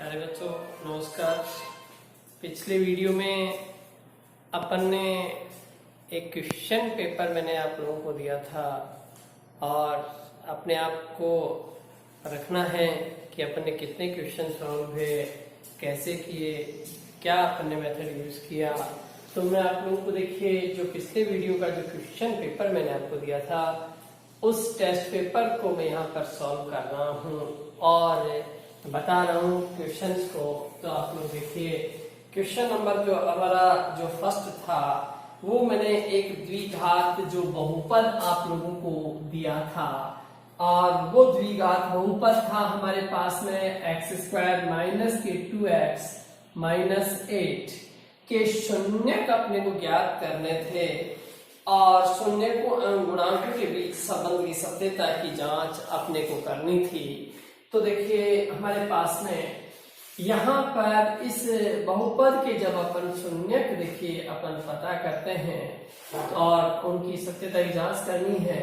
प्यारे बच्चों नमस्कार। पिछले वीडियो में अपन ने एक क्वेश्चन पेपर मैंने आप लोगों को दिया था और अपने आप को रखना है कि अपन ने कितने क्वेश्चन सॉल्व हुए, कैसे किए, क्या अपन ने मेथड यूज किया। तो मैं आप लोगों को देखिए जो पिछले वीडियो का जो क्वेश्चन पेपर मैंने आपको दिया था उस टेस्ट पेपर को मैं यहाँ पर सॉल्व कर रहा हूँ और बता रहा हूँ क्वेश्चंस को। तो आप लोग देखिए क्वेश्चन नंबर जो हमारा जो फर्स्ट था वो मैंने एक द्विघात जो बहुपद आप लोगों को दिया था और वो द्विघात बहुपद था हमारे पास में x² माइनस के 2x माइनस 8 के शून्यक अपने को ज्ञात करने थे और शून्य को गुणांकों के बीच संबंध की सत्यता की जांच अपने को करनी थी। तो देखिए हमारे पास में यहाँ पर इस बहुपद के जब अपन शून्यक देखिए अपन पता करते हैं और उनकी सत्यता की जांच करनी है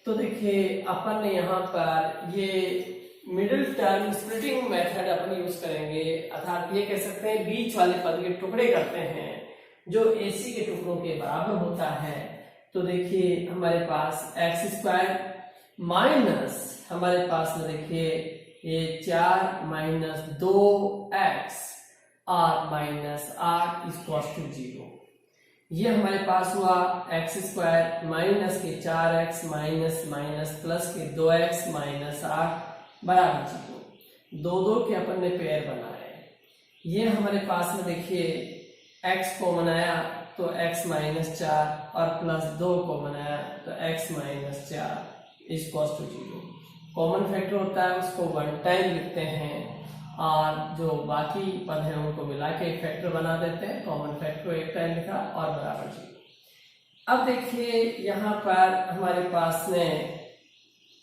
तो देखिए अपन ने यहाँ पर ये मिडिल टर्म स्प्लिटिंग मेथड अपन यूज करेंगे, अर्थात ये कह सकते हैं बीच वाले पद के टुकड़े करते हैं जो AC के टुकड़ों के बराबर होता है। तो देखिए हमारे पास x² माइनस हमारे पास में देखिए ये 4 माइनस 2x और माइनस 8 इक्वल्स टू 0। ये हमारे पास हुआ x² माइनस के 4x माइनस माइनस प्लस के 2x माइनस 8 बराबर 0। दो के अपन ने पेयर बनाए। ये हमारे पास में देखिए x को बनाया तो x माइनस 4 और प्लस 2 को बनाया तो x minus 4 equals to 0। Common factor होता है उसको वन टाइम लिखते हैं और जो बाकी पद हैं उनको मिला के एक फैक्टर बना देते हैं। कॉमन फैक्टर को एक टाइम लिखा और बराबर 0। अब देखिए यहाँ पर हमारे पास में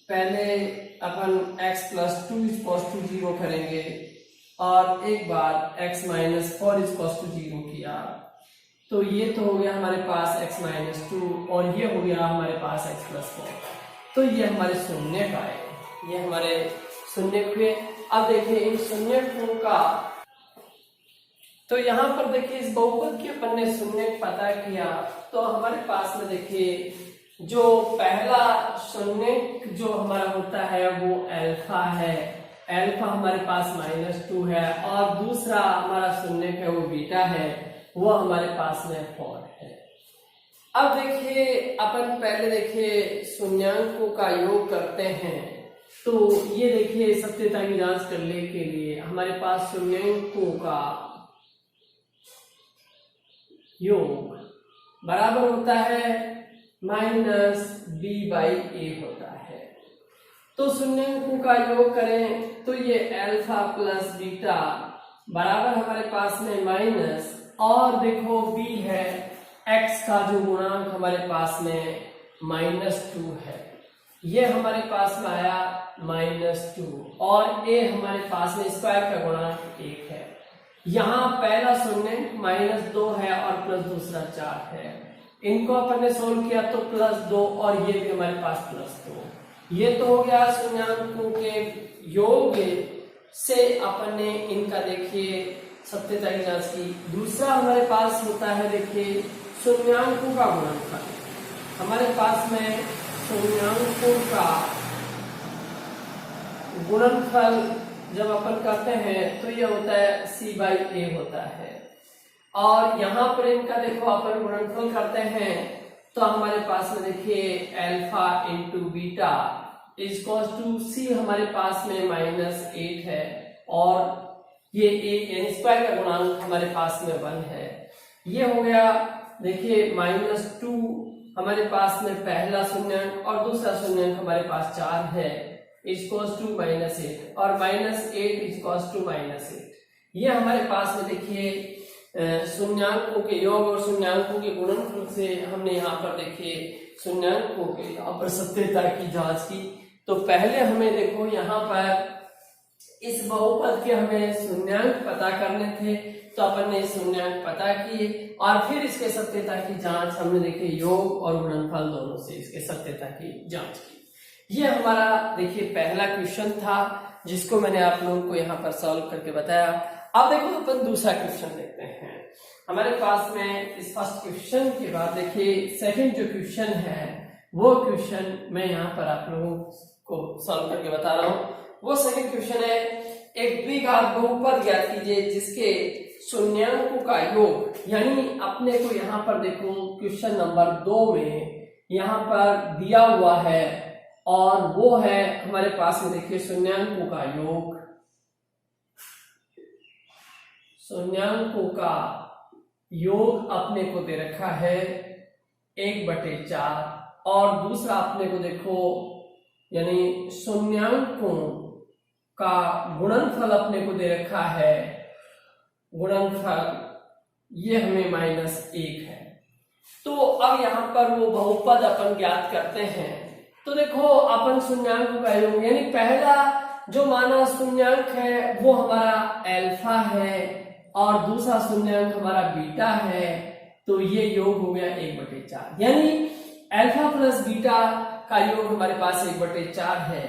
पहले अपन x प्लस 2 इक्वल्स टू 0 करेंगे और एक बार x माइनस 4 इक्वल्स टू 0 किया तो ये तो हो गया हमारे पास x माइनस 2 और ये हो गया हमारे पास x प्लस 4। तो ये हमारे शून्य का है, ये हमारे शून्य हुए। अब देखिए इन शून्यों का तो यहाँ पर देखिए इस बहुपद के अपन ने शून्य पता किया तो हमारे पास में देखिए जो पहला शून्य जो हमारा होता है वो अल्फा है। अल्फा हमारे पास -2 है और दूसरा हमारा शून्य है वो बीटा है, वो हमारे पास में 4 है। अब देखिए अपन पहले देखिए शून्यांकों का योग करते हैं तो ये देखिए सत्यता की जांच करने के लिए हमारे पास शून्यांकों का योग बराबर होता है -b/a होता है। तो शून्यांकों का योग करें तो ये अल्फा प्लस बीटा बराबर हमारे पास में माइनस और देखो b है x का जो गुणांक हमारे पास में -2 है, ये हमारे पास में आया -2 और a हमारे पास में स्क्वायर का गुणांक 1 है। यहाँ पहला शून्य -2 है और प्लस दूसरा 4 है। इनको अपन ने सोल्व किया तो +2 और ये भी हमारे पास +2। ये तो हो गया शून्यांकों के योग से अपन ने इनका देखिए सत्यता की जांच की। दूसरा हमारे पास होता है देखिए शून्यांकों का गुणनफल। हमारे पास में शून्यांकों का गुणनफल जब अपन करते हैं तो ये होता है c/a होता है और यहाँ पर इनका देखो अपन गुणनफल करते हैं तो हमारे पास में देखिए alpha into beta equals to c हमारे पास में -8 है और ये a स्क्वायर का गुणांक हमारे पास में 1 है। ये हो गया देखिए -2 हमारे पास में पहला शून्यांक और दूसरा शून्यांक हमारे पास 4 है इक्वल्स टू -8 और -8 इक्वल्स टू -8। ये हमारे पास में देखिए शून्यांकों के योग और शून्यांकों के गुणनफल से हमने यहाँ पर देखिए शून्यांकों के यहाँ पर सत्यता की जांच की। तो पहले हमें देखो यहाँ पर इस बहुपद के हमें शून्यांक पता करने थे तो अपन ने शून्यांक पता किए और फिर इसके सत्यता की जांच हमने देखिए योग और गुणनफल दोनों से इसके सत्यता की जांच की। ये हमारा देखिए पहला क्वेश्चन था जिसको मैंने आप लोगों को यहाँ पर सॉल्व करके बताया। अब देखो अपन दूसरा क्वेश्चन देखते हैं। हमारे पास में इस फर्स्ट क्वेश्चन के बाद देखिए सेकंड जो क्वेश्चन है वो क्वेश्चन मैं यहाँ पर आप लोगों को सॉल्व करके बता रहा हूँ। वो सेकंड क्वेश्चन है, एक द्विघात बहुपद ज्ञात कीजिए जिसके शून्यांकों का योग, यानी अपने को यहाँ पर देखो क्वेश्चन नंबर 2 में यहाँ पर दिया हुआ है और वो है हमारे पास में देखिए शून्यांकों का योग, शून्यांकों का योग अपने को दे रखा है 1/4 और दूसरा अपने को देखो यानी शून्यांकों का गुणनफल अपने को दे रखा है, गुणनफल ये हमें -1 है। तो अब यहाँ पर वो बहुपद अपन ज्ञात करते हैं। तो देखो अपन शून्यांकों का योग यानी पहला जो माना शून्यांक है वो हमारा अल्फा है और दूसरा शून्यांक हमारा बीटा है, तो ये योग हो गया 1/4, यानी अल्फा प्लस बीटा का योग हमारे पास 1/4 है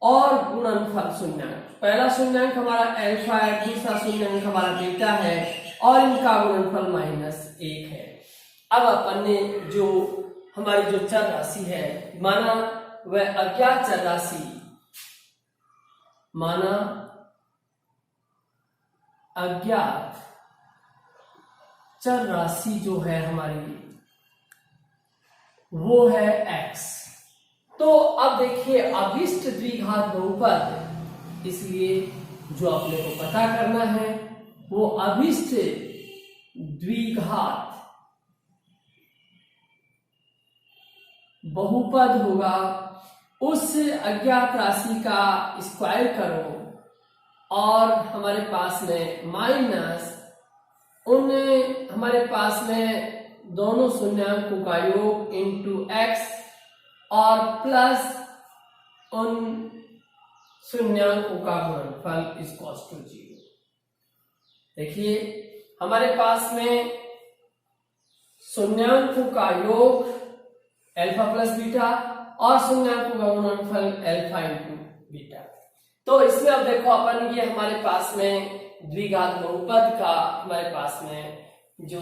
और गुणनफल शून्यांक, पहला शून्यांक हमारा अल्फा है, दूसरा शून्यांक हमारा बीटा है और इनका गुणनफल -1 है। अब अपन ने जो हमारी जो चर राशि है माना वह अज्ञात चर राशि, माना अज्ञात चर राशि जो है हमारी वो है x। तो अब देखिए अभिष्ट द्विघात बहुपद, इसलिए जो आपने को पता करना है वो अभिष्ट द्विघात बहुपद होगा, उस अज्ञात राशि का स्क्वायर करो और हमारे पास में माइनस उन हमारे पास में दोनों शून्यांकों का योग इंटू x और प्लस उन शून्यांकों का गुणनफल इज इक्वल्स टू 0। देखिए हमारे पास में शून्यांकों का योग अल्फा प्लस बीटा और शून्यांकों का गुणनफल अल्फा इंटू बीटा। तो इसमें अब देखो अपन ये हमारे पास में द्विघात बहुपद का हमारे पास में जो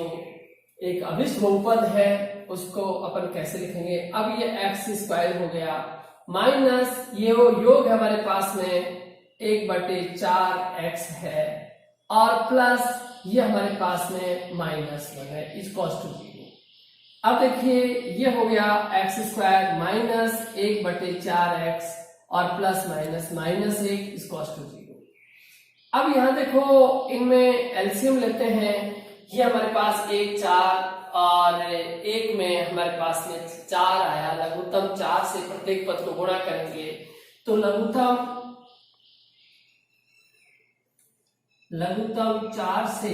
एक अभिष्ट बहुपद है उसको अपन कैसे लिखेंगे। अब ये x² हो गया माइनस ये वो योग है हमारे पास में 1/4x है और प्लस ये हमारे पास में -1 है इज इक्वल्स टू 0। अब देखिए ये हो गया x² माइनस 1/4x और प्लस -1 इज इक्वल्स टू 0। अब यहाँ देखो इनमें एलसीएम लेते हैं, ये हमारे पास 1 4 और 1 में हमारे पास में 4 आया, लघुत्तम 4 से प्रत्येक पद को गुणा करेंगे तो लघुत्तम 4 से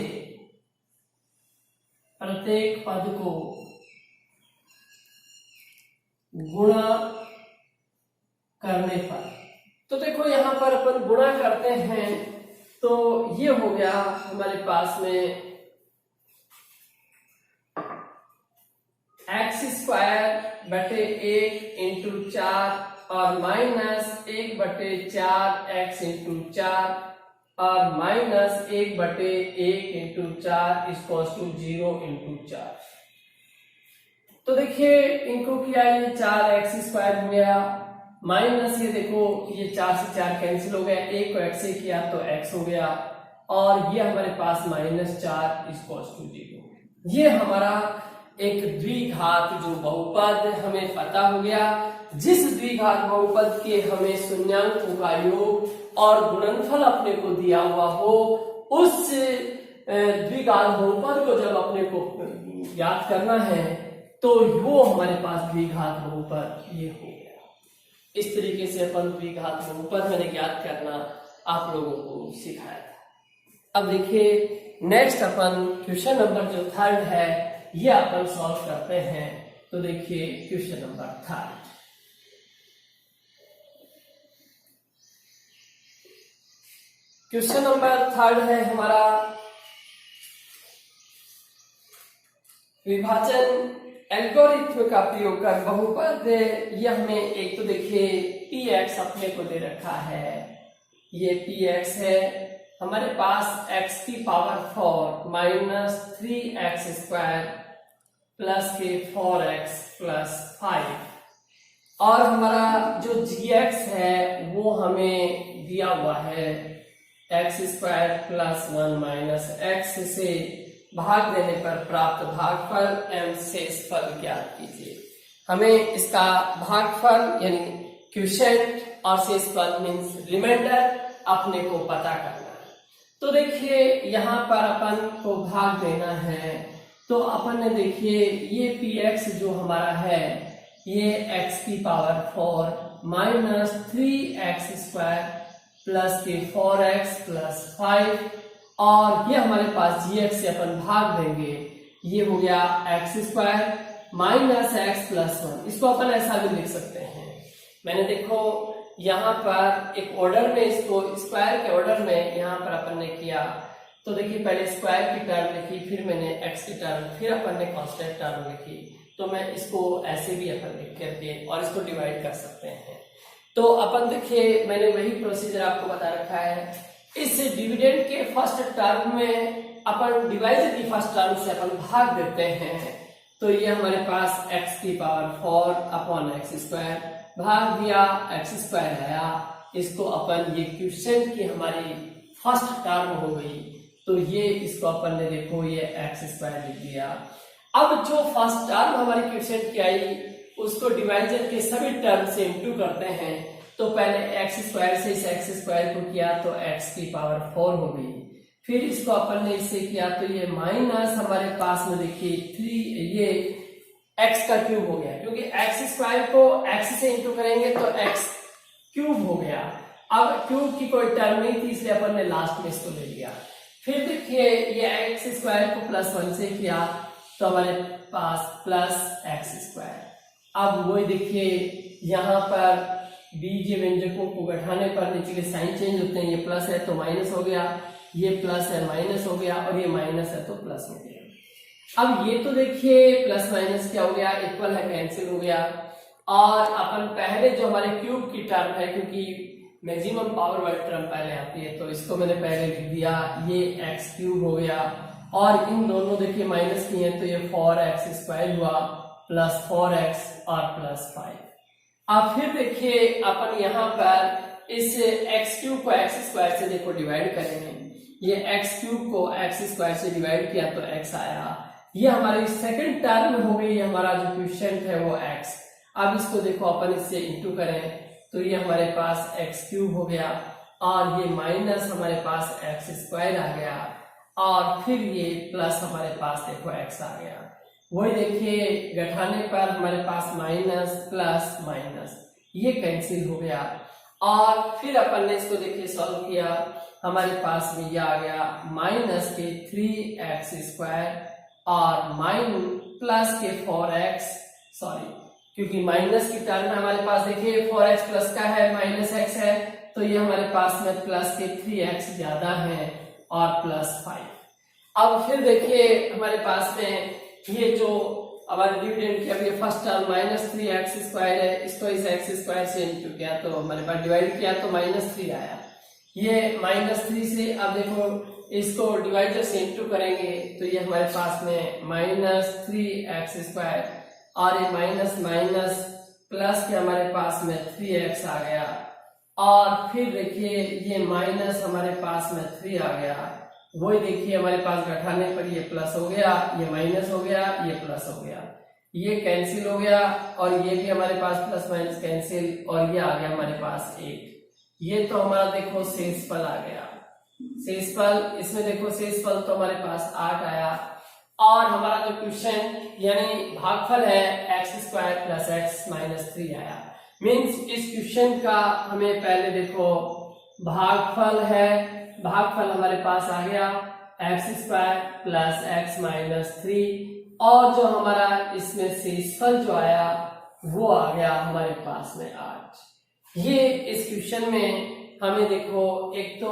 प्रत्येक पद को गुणा करने पर, तो देखो यहां पर अपन गुणा करते हैं तो ये हो गया हमारे पास में x² बटे 1 इंटू 4 और माइनस 1/4x इंटू 4 और minus 1/1 into 4 equals to 0 into 4। तो देखिए इनको किया ये 4x² हो गया माइनस ये देखो ये 4 से 4 कैंसिल हो गया, 1 को x से किया तो x हो गया और ये हमारे पास -4 इक्वल्स टू 0। ये हमारा एक द्विघात जो बहुपद हमें पता हो गया, जिस द्विघात बहुपद के हमें शून्यांकों का योग और गुणनफल अपने को दिया हुआ हो, उस द्विघात बहुपद को जब अपने को याद करना है तो वो हमारे पास द्विघात बहुपद ये हो गया। इस तरीके से अपन द्विघात बहुपद मैंने ज्ञात करना आप लोगों को सिखाया था। अब देखिए नेक्स्ट अपन क्वेश्चन नंबर जो 3 है ये अपन सॉल्व करते हैं। तो देखिए क्वेश्चन नंबर 3, क्वेश्चन नंबर 3 है हमारा विभाजन एल्गोरिथ्म का प्रयोग कर बहुपद, ये हमें एक तो देखिए px अपने को दे रखा है ये पी एक्स है, हमारे पास एक्स की पावर 4 माइनस 3x² प्लस के 4x प्लस 5, और हमारा जो gx है वो हमें दिया हुआ है x² प्लस 1 माइनस x से भाग देने पर प्राप्त भागफल एवं शेषफल ज्ञात कीजिए। हमें इसका भागफल यानी क्वोशिएंट और शेषफल मीन्स रिमाइंडर अपने को पता करना है। तो देखिए यहाँ पर अपन को भाग देना है, तो अपन ने देखिए ये px जो हमारा है ये x की पावर 4 माइनस 3x² प्लस के 4x प्लस 5, और ये हमारे पास gx से अपन भाग देंगे, ये हो गया x² माइनस x प्लस 1। इसको अपन ऐसा भी लिख सकते हैं, मैंने देखो यहाँ पर एक ऑर्डर में इसको स्क्वायर के ऑर्डर में यहाँ पर अपन ने किया। तो देखिए पहले स्क्वायर की टर्म लिखी, फिर मैंने x की टर्म, फिर अपन ने कांस्टेंट टर्म लिखी। तो मैं इसको ऐसे भी अपन लिख करके और इसको डिवाइड कर सकते हैं। तो अपन देखिए मैंने वही प्रोसीजर आपको बता रखा है। इस डिविडेंड के फर्स्ट टर्म में अपन डिवाइड की फर्स्ट टर्म से अपन भाग देते हैं, तो ये हमारे पास x की पावर 4 अपॉन x² भाग दिया, x² आया, इसको अपन ये क्वोशिएंट की हमारी फर्स्ट टर्म हो गई, तो ये इसको अपन ने देखो ये x² लिख दिया। अब जो फर्स्ट टर्म हमारी क्वोशिएंट की आई उसको डिवाइजर के सभी टर्म से इंटू करते हैं। तो पहले x² से इस x² को किया तो x की पावर 4 हो गई, फिर इसको अपन ने इससे किया तो ये माइनस हमारे पास में देखिए 3, ये x का क्यूब हो गया, क्योंकि x² को x से इंटू करेंगे तो x क्यूब हो गया। अब क्यूब की कोई टर्म नहीं थी इसलिए अपन ने लास्ट में इसको ले लिया। फिर देखिए ये x² को प्लस 1 से किया तो हमारे पास प्लस x²। अब वही देखिए यहाँ पर बीजीय व्यंजकों को घटाने पर नीचे के साइन चेंज होते हैं, ये प्लस है तो माइनस हो गया, ये प्लस है माइनस हो गया, और ये माइनस है तो प्लस हो गया। अब ये तो देखिए प्लस माइनस क्या हो गया, इक्वल है, कैंसिल हो गया। और अपन पहले जो हमारे क्यूब की टर्म है, क्योंकि मैक्सिमम पावर वाली टर्म पहले आती है, तो इसको मैंने पहले लिख दिया, ये x³ हो गया, और इन दोनों देखिए माइनस की है तो ये 4x² हुआ प्लस 4x और प्लस 5। अब फिर देखिए अपन यहाँ पर इस x³ को x² से देखो डिवाइड करेंगे, ये x³ को x² से डिवाइड किया तो x आया, ये हमारी सेकंड टर्म हो गई, हमारा जो क्वोशिएंट है वो x। अब इसको देखो अपन इससे इंटू करें तो ये हमारे पास x³ हो गया, और ये माइनस हमारे पास x² आ गया, और फिर ये प्लस हमारे पास देखो x आ गया। वही देखिए घटाने पर हमारे पास माइनस प्लस माइनस, ये कैंसिल हो गया, और फिर अपन ने इसको देखिए सॉल्व किया, हमारे पास में ये आ गया माइनस के 3x² और प्लस के 4x, सॉरी क्योंकि माइनस की टर्म में हमारे पास देखिए 4x प्लस का है, माइनस x है, तो ये हमारे पास में प्लस के 3x ज्यादा है और प्लस 5। अब फिर देखिए हमारे पास में ये जो हमारे डिविडेंड की अभी फर्स्ट टर्म माइनस 3x² है, इसको इस x² से इंटू किया तो हमारे पास डिवाइड किया तो -3 आया। ये -3 से अब देखो इसको डिवाइडर से इंटू करेंगे तो ये हमारे पास में -3x² और ये माइनस माइनस प्लस के हमारे पास में 3x आ गया, और फिर देखिए ये माइनस हमारे पास में 3 आ गया। वही देखिए हमारे पास घटाने पर ये प्लस हो गया, ये माइनस हो गया, ये प्लस हो गया, ये कैंसिल हो गया, और ये भी हमारे पास प्लस माइनस कैंसिल, और ये आ गया हमारे पास 1। ये तो हमारा देखो शेषफल आ गया। शेषफल इसमें देखो शेषफल तो हमारे पास 8 आया, और हमारा जो क्वोशिएंट यानी भागफल है x² प्लस x माइनस 3 आया। मीन्स इस क्वोशिएंट का हमें पहले देखो भागफल है, भागफल हमारे पास आ गया x² प्लस x माइनस 3, और जो हमारा इसमें शेषफल जो आया वो आ गया हमारे पास में 8। ये इस क्वेश्चन में हमें देखो एक तो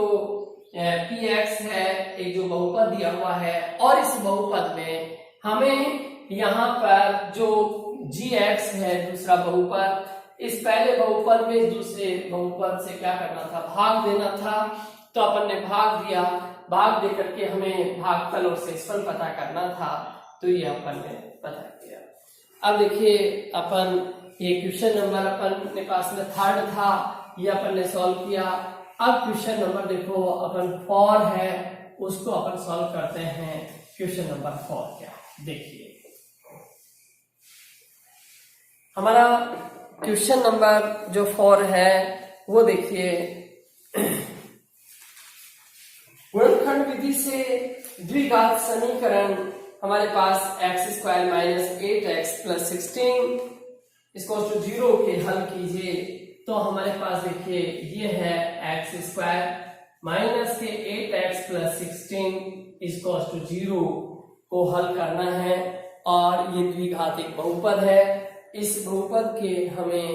px है, एक जो बहुपद दिया हुआ है, और इस बहुपद में हमें यहाँ पर जो gx है दूसरा बहुपद, इस पहले बहुपद में इस दूसरे बहुपद से क्या करना था, भाग देना था। तो अपन ने भाग दिया, भाग दे करके हमें भागफल और शेषफल पता करना था, तो ये अपन ने पता किया। अब देखिए अपन ये क्वेश्चन नंबर अपन ने पास में थर्ड था, ये अपन ने सॉल्व किया। अब क्वेश्चन नंबर देखो अपन 4 है, उसको अपन सॉल्व करते हैं। क्वेश्चन नंबर 4 क्या है, देखिए हमारा क्वेश्चन नंबर जो 4 है वो देखिए, गुणनखंड विधि से द्विघात समीकरण हमारे पास x² - 8x + 16 इसको 0 के हल कीजिए। तो हमारे पास देखिए ये है x² - 8x + 16 इसको 0 को हल करना है, और ये द्विघात एक बहुपद है। इस बहुपद के हमें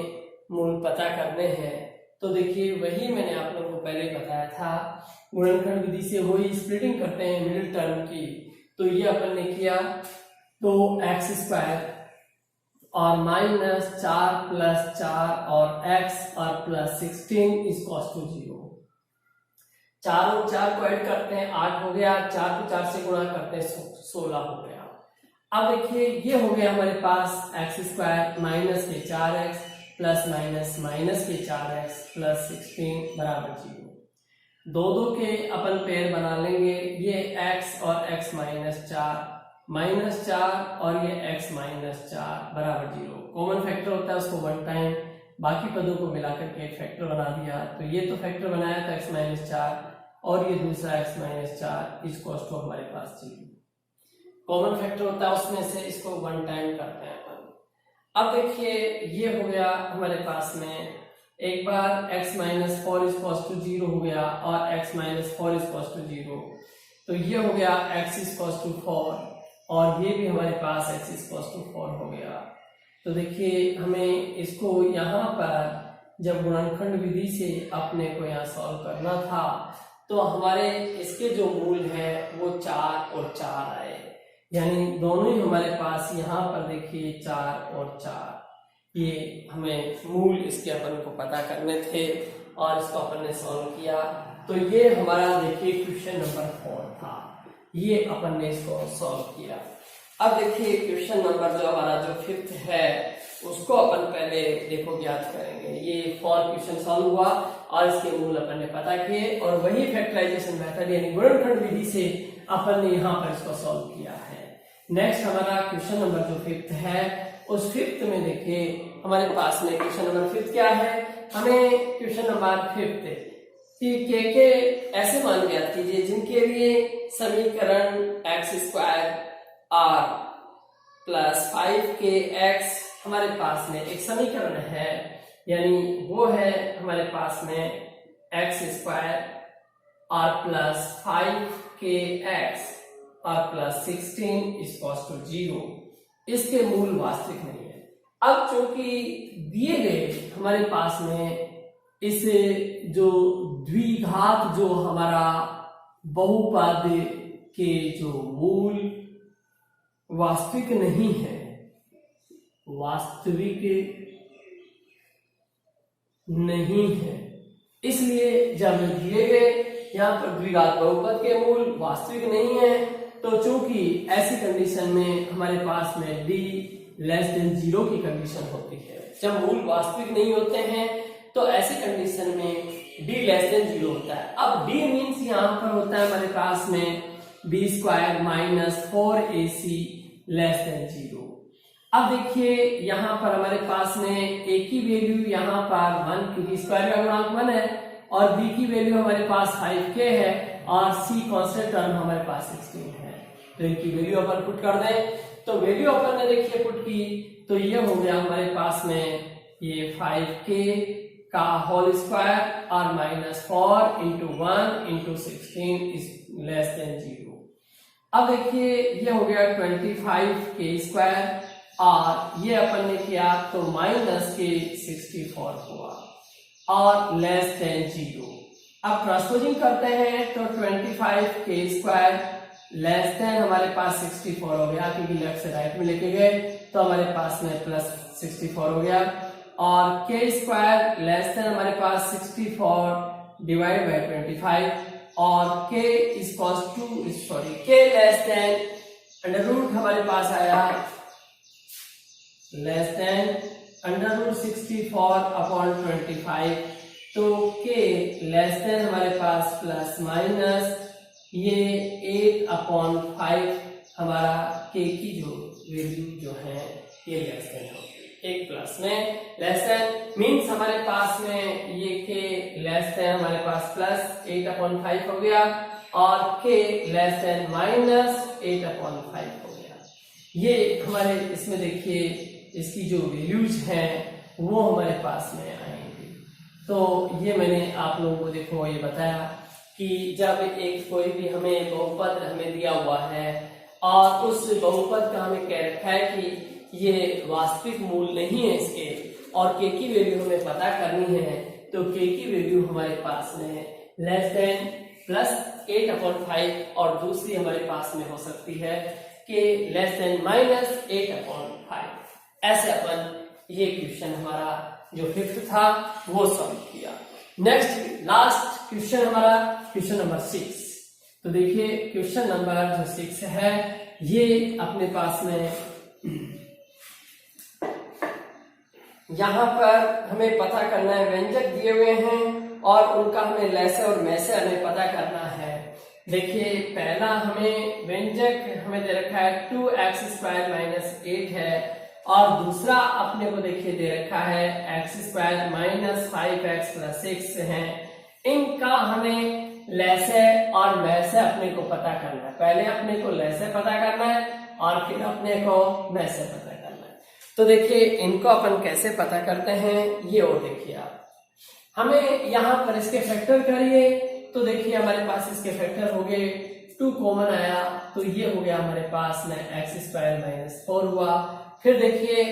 मूल पता करने हैं। तो देखिए वही मैंने आप लोगों को पहले बताया था, गुणनखंड विधि से वही स्प्लिटिंग करते हैं मिडिल टर्म की। तो ये अपन ने किया, तो x² और -4 + 4 और x और +16 इसको 0। 4 और 4 को ऐड करते हैं 8 हो गया, 4 को 4 से गुणा करते हैं 16 हो गया। अब देखिए ये हो गया हमारे पास x² - 4x + -4x + 16 = 0। दो के अपन पेयर बना लेंगे, ये x और x - 4 और ये x - 4 = 0। कॉमन फैक्टर होता है उसको 1 टाइम, बाकी पदों को मिलाकर के एक फैक्टर बना दिया। तो ये तो फैक्टर बनाया था x - 4 और ये दूसरा x - 4 इसको हमारे पास 0। कॉमन फैक्टर होता है उसमें से इसको 1 टाइम करते हैं अपन। अब देखिए ये हो गया हमारे पास में, एक बार x - 4 = 0 हो गया और x - 4 = 0। तो ये हो गया x = 4 और ये भी हमारे पास x = 4 हो गया। तो देखिए हमें इसको यहाँ पर जब गुणनखंड विधि से अपने को यहाँ सॉल्व करना था, तो हमारे इसके जो मूल है वो 4 और 4 आए, यानी दोनों ही हमारे पास यहाँ पर देखिए 4 और 4, ये हमें मूल इसके अपन को पता करने थे और इसको अपन ने सॉल्व किया। तो ये हमारा देखिए क्वेश्चन नंबर 4 था, ये अपन ने इसको सॉल्व किया। अब देखिए क्वेश्चन नंबर जो हमारा जो 5th है उसको अपन पहले देखो ज्ञात करेंगे। ये 4 क्वेश्चन सॉल्व हुआ और इसके मूल अपन ने पता किए, और वही फैक्टराइजेशन मेथड यानी गुणनखंड विधि से अपन ने यहाँ पर इसको सॉल्व किया है। नेक्स्ट हमारा क्वेश्चन नंबर जो 5th है, उस 5th में देखिए हमारे पास में क्वेश्चन नंबर 5th क्या है, हमें क्वेश्चन नंबर 5th के ऐसे मान ज्ञात कीजिए जिनके लिए समीकरण x² r + 5kx हमारे पास में एक समीकरण है, यानी वो है हमारे पास में x² r + 5kx और +16 = 0। इसके मूल वास्तविक नहीं है। अब चूंकि दिए गए हमारे पास में इस जो द्विघात जो हमारा बहुपद के जो मूल वास्तविक नहीं है, इसलिए जब दिए गए यहाँ पर द्विघात बहुपद के मूल वास्तविक नहीं है, तो चूंकि ऐसी कंडीशन में हमारे पास में d < 0 की कंडीशन होती है। जब मूल वास्तविक नहीं होते हैं तो ऐसी कंडीशन में d < 0 होता है। अब d मीन्स यहाँ पर होता है हमारे पास में b² - 4ac < 0। अब देखिए यहाँ पर हमारे पास में a की वैल्यू यहाँ पर 1 क्योंकि स्क्वायर का गुणांक 1 है, और b की वैल्यू हमारे पास 5k है, और c कांस्टेंट टर्म हमारे पास 16 है। तो इनकी वैल्यू अपन पुट कर दें, तो वैल्यू अपन ने देखिए पुट की, तो ये हो गया हमारे पास में ये 5k का होल स्क्वायर और -4 × 1 × 16 < 0। अब देखिए ये हो गया 25k² और ये अपन ने किया तो -k64 हुआ और < 0। अब ट्रांसपोजिंग करते हैं तो 25k² हमारे पास 64 हो गया, क्योंकि लेफ्ट से राइट में लेके गए तो हमारे पास में +64 हो गया, और k स्क्वायर लेस देन हमारे पास 64 डिवाइड बाय 25 और k less than under root हमारे पास आया less than under root 64 upon 25, तो k लेस देन हमारे पास प्लस माइनस ये 8 अपॉन 5 हमारा k की जो वैल्यू जो है ये लेस देन होगी। एक प्लस में लेस देन मीन्स हमारे पास में ये k लेस देन हमारे पास प्लस 8 अपॉन 5 हो गया और k less then minus 8 upon 5 हो गया। ये हमारे इसमें देखिए इसकी जो वैल्यूज हैं वो हमारे पास में आएंगी। तो ये मैंने आप लोगों को देखो ये बताया कि जब एक कोई भी हमें बहुपद हमें दिया हुआ है और उस बहुपद का हमें कह रखा है कि ये वास्तविक मूल नहीं है इसके और k की वैल्यू हमें पता करनी है, तो k की वैल्यू हमारे पास में लेस देन प्लस 8 अपॉन 5 और दूसरी हमारे पास में हो सकती है k less then minus 8 upon 5। ऐसे अपन ये क्वेश्चन हमारा जो 5th था वो सॉल्व किया। नेक्स्ट लास्ट क्वेश्चन हमारा क्वेश्चन नंबर 6। तो देखिए क्वेश्चन नंबर जो 6 है ये अपने पास में यहाँ पर हमें पता करना है, व्यंजक दिए हुए हैं और उनका हमें लैसे और मैसे हमें पता करना है। देखिए पहला हमें व्यंजक हमें दे रखा है 2x स्क्वायर माइनस 8 है और दूसरा अपने को देखिए दे रखा है x square minus 5x plus 6 है। इनका हमें लैसे और मैसे अपने को पता करना है। पहले अपने को लैसे पता करना है और फिर अपने को मैसे पता करना है। तो देखिए इनको अपन कैसे पता करते हैं ये और देखिए आप, हमें यहाँ पर इसके फैक्टर करिए तो देखिए हमारे पास इसके फैक्टर हो गए, 2 कॉमन आया तो ये हो गया हमारे पास में x स्क्वायर माइनस 4 हुआ। फिर देखिए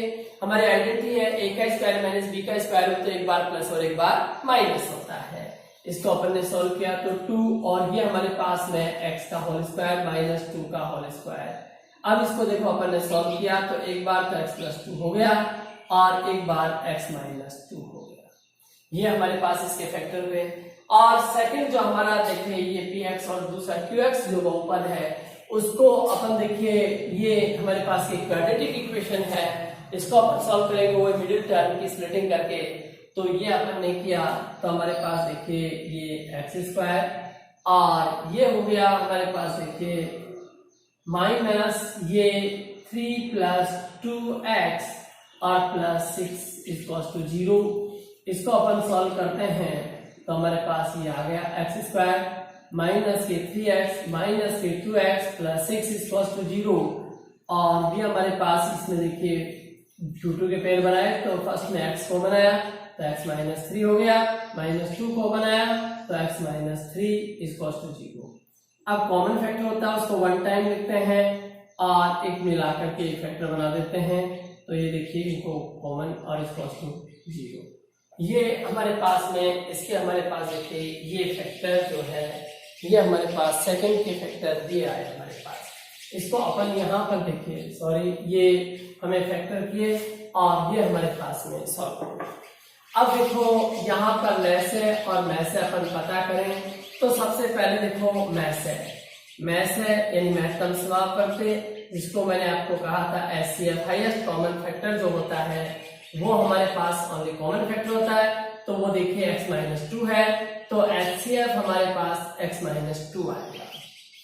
हमारी आइडेंटिटी है a का स्क्वायर माइनस b का स्क्वायर हो तो एक बार प्लस और एक बार माइनस होता है। इसको अपन ने सोल्व किया तो 2 और ये हमारे पास में x का होल स्क्वायर माइनस 2 का होल स्क्वायर। अब इसको देखो अपन ने सॉल्व किया तो एक बार तो x प्लस 2 हो गया और एक बार x माइनस 2 हो गया। ये हमारे पास इसके फैक्टर हुए। और सेकंड जो हमारा देखिए ये px और दूसरा qx जो बहुपद है उसको अपन देखिए ये हमारे पास एक क्वाड्रेटिक इक्वेशन है, इसको अपन सॉल्व करेंगे वो मिडिल टर्म की स्प्लिटिंग करके। तो ये अपन ने किया तो हमारे पास देखिए ये x स्क्वायर और ये हो गया हमारे पास देखिए माइनस ये 3 प्लस 2x और प्लस 6 इक्वल्स टू 0। इसको अपन सॉल्व करते हैं तो हमारे पास ये आ गया x स्क्वायर माइनस के 3x माइनस के 2x प्लस 6 इक्वल्स टू 0। और ये हमारे पास इसमें देखिए 2 के पेड़ बनाए तो फर्स्ट में x को बनाया तो x माइनस 3 हो गया, माइनस 2 को बनाया तो x माइनस 3 इक्वल्स टू 0। अब कॉमन फैक्टर होता है उसको वन टाइम लिखते हैं और एक मिलाकर के एक फैक्टर बना देते हैं। तो ये देखिए इनको कॉमन और इसको 0। ये हमारे पास में इसके हमारे पास देखिए ये फैक्टर जो है ये हमारे पास सेकंड के फैक्टर ये आए हमारे पास। इसको अपन यहाँ पर देखिए सॉरी ये हमें फैक्टर किए और ये हमारे पास में सॉल्व हो। अब देखो यहाँ पर लैसे और मैसे अपन पता करें तो सबसे पहले देखो मैसे यानी महत्तम समाप्त करते, जिसको मैंने आपको कहा था HCF हाईएस्ट कॉमन फैक्टर जो होता है वो हमारे पास ओनली कॉमन फैक्टर होता है। तो वो देखिए x माइनस 2 है तो HCF हमारे पास x माइनस 2 आएगा।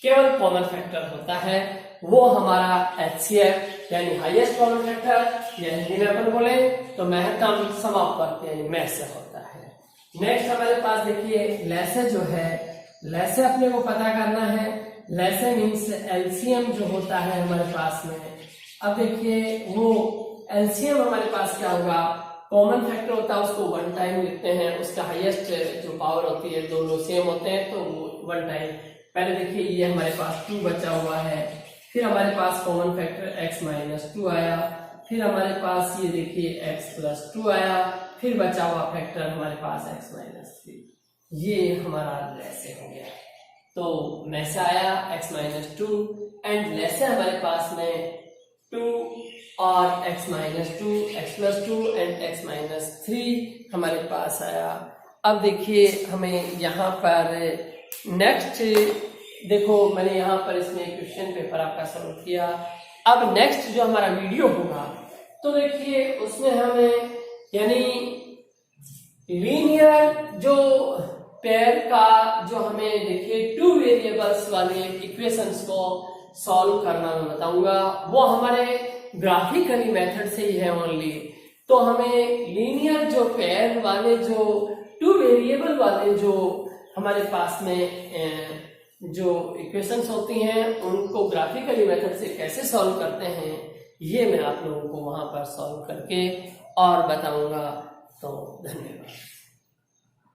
केवल कॉमन फैक्टर होता है वो हमारा HCF यानी हाईएस्ट कॉमन फैक्टर या हिंदी में अपन बोले तो महत्तम समापवर्ती यानी मैसे होता है। नेक्स्ट हमारे पास देखिए लैसे जो है, लैसे अपने को पता करना है। लैसे मीन्स एलसीएम जो होता है हमारे पास में। अब देखिए वो एलसीएम हमारे पास क्या होगा, कॉमन फैक्टर होता है उसको वन टाइम लिखते हैं, उसका हाईएस्ट जो पावर होती है दोनों सेम होते हैं तो वो वन टाइम। पहले देखिए ये हमारे पास 2 बचा हुआ है, फिर हमारे पास कॉमन फैक्टर x माइनस 2 आया, फिर हमारे पास ये देखिए x प्लस 2 आया, फिर बचा हुआ फैक्टर हमारे पास x माइनस 3। ये हमारा लैसे हो गया। तो मैसे आया x माइनस 2 एंड लैसे हमारे पास में 2 और x-2, x+2 एंड x-3 हमारे पास आया। अब देखिए हमें यहाँ पर नेक्स्ट, देखो मैंने यहाँ पर इसमें क्वेश्चन पेपर आपका सॉल्व किया। अब नेक्स्ट जो हमारा वीडियो होगा तो देखिए उसमें हमें यानी लीनियर जो पेयर का जो हमें देखिए 2 वेरिएबल्स वाले इक्वेशंस को सॉल्व करना मैं बताऊंगा। वो हमारे ग्राफिकली मेथड से ही है ओनली। तो हमें लीनियर जो पेयर वाले जो 2 वेरिएबल वाले जो हमारे पास में जो इक्वेशंस होती हैं उनको ग्राफिकली मेथड से कैसे सॉल्व करते हैं ये मैं आप लोगों को वहां पर सॉल्व करके और बताऊंगा। तो धन्यवाद।